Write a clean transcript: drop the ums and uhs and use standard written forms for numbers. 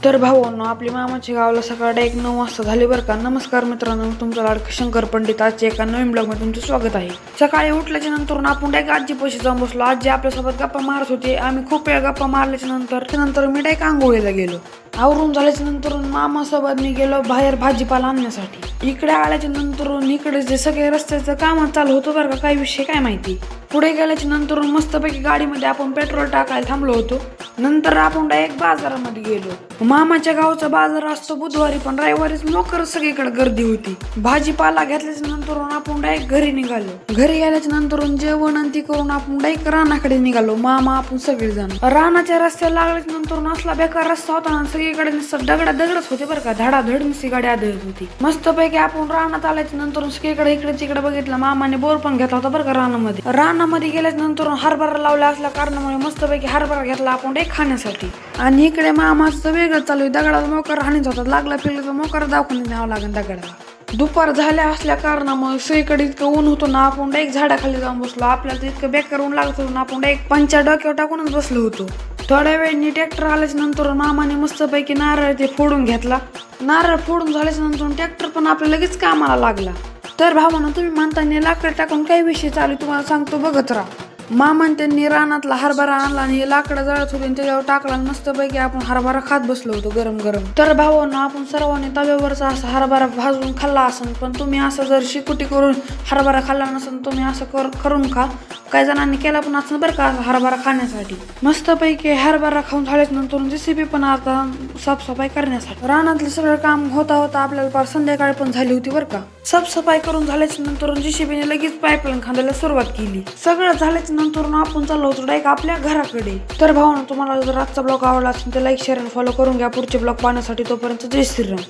तर भावांनो, आपली मामाच्या गावाला सकाळी 9 वाजता झाली बरं का. नमस्कार मित्रांनो, तुमचा लाडका शंकर पंडित आजच्या एका नवीन ब्लॉग मध्ये तुमचं स्वागत आहे. सकाळी उठल्याच्या नंतर आपण डायरेक्ट आजी पैसे जाऊन बसलो. आजी आपल्यासोबत गप्पा मारत होते. आम्ही खूप वेळ गप्पा मारल्याच्या नंतर मी डायरेक्ट आंघोळीला गेलो. आवरून झाल्याच्या नंतर मामासोबत मी गेलो बाहेर भाजीपाला आणण्यासाठी. इकडे आल्याच्या नंतर इकडे जे सगळे रस्त्याचं काम चालू होतं बरं का, काही विषय काय माहिती. पुढे गेल्याच्या नंतर मस्तपैकी गाडीमध्ये आपण पेट्रोल टाकायला थांबलो होतो. नंतर आपण डायरेक्ट बाजारामध्ये गेलो. मामाच्या गावचा बाजार असतो बुधवारी, पण रविवारीच नोकर सगळीकडे गर्दी होती. भाजीपाला घेतल्याच्या नंतर आपण डायरेक्ट घरी निघालो. घरी गेल्याच्या नंतर जेवण आणि ती करून आपण डायरेक्ट रानाकडे निघालो. मामा आपण सगळेजण रानाच्या रस्त्याला लागल्याच्या नंतर असला बेकार रस्ता होता ना, सगळीकडे दगडच होते बरं का. धडाधड नुसती गाडी आदळत होती. मस्तपैकी आपण रानात आल्याच्या नंतर सगळीकडे इकडे तिकडे बघितलं. मामाने बोर पण घेतला होता बरं का रानामध्ये गेल्याच्या नंतर हरभरा लावला असल्या कारणामुळे मस्तपैकी हरभरा घेतला आपण खाण्यासाठी. आणि इकडे मामाचं वेगळं चालू आहे. दगडाला मोकर हाणीच होता. लागला फिरला तर मोकर दवाखान्यात न्यावं लागेल दगडाला. दुपार झाल्या असल्या कारणामुळे सगळीकडे इतकं ऊन होतं ना, आपण डायरेक्ट झाडाखाली जाऊन बसलो. आपल्याला तर इतकं बेकार ऊन लागत होतं ना, आपण डायरेक्ट पंचा डोक्यावर टाकूनच बसलो होतो. थोड्या वेळाने ट्रॅक्टर आल्याच्या नंतर मामाने मस्तपैकी नारळ ते फोडून घेतला. नारळ फोडून झाल्याच्या नंतर ट्रॅक्टर पण आपल्या लगेच कामाला लागला. तर भावांनो, तुम्ही म्हणता लाकड टाकून काही विषय चालू तुम्हाला सांगतो, बघत राहा. मामान त्यांनी रानातला हरभरा आणला आणि लाकडं जळत होते, त्याच्यावर टाकला. मस्तपैकी आपण हरभरा खात बसलो होतो गरम गरम. तर भावांनो, आपण सर्वांनी तव्यावरचा असा हरभरा भाजून खाल्ला असेल, पण तुम्ही असं जर शिकुटी करून हरभरा खाल्ला नसेल, तुम्ही असं करून खा. काही जणांनी केला पण असं बरं का हरभरा खाण्यासाठी. मस्तपैकी हरभरा खाऊन झाल्याच्या नंतर जेसीबी पण आता साफसफाई करण्यासाठी. रानातलं सगळं काम होता आपल्याला फार संध्याकाळी पण झाली होती बरं का. साफसफाई करून झाल्याच्या नंतर जेसीबीने लगेच पाईपलाईन खांदायला सुरुवात केली. सगळं झाल्याच्या नंतर आपण चाललो होतो डायरेक्ट आपल्या घराकडे. तर भावांनो, तुम्हाला जर आजचा ब्लॉग आवडला असेल तर लाईक शेअर आणि फॉलो करून घ्या पुढचे ब्लॉग पाहण्यासाठी. तोपर्यंत जय श्रीराम.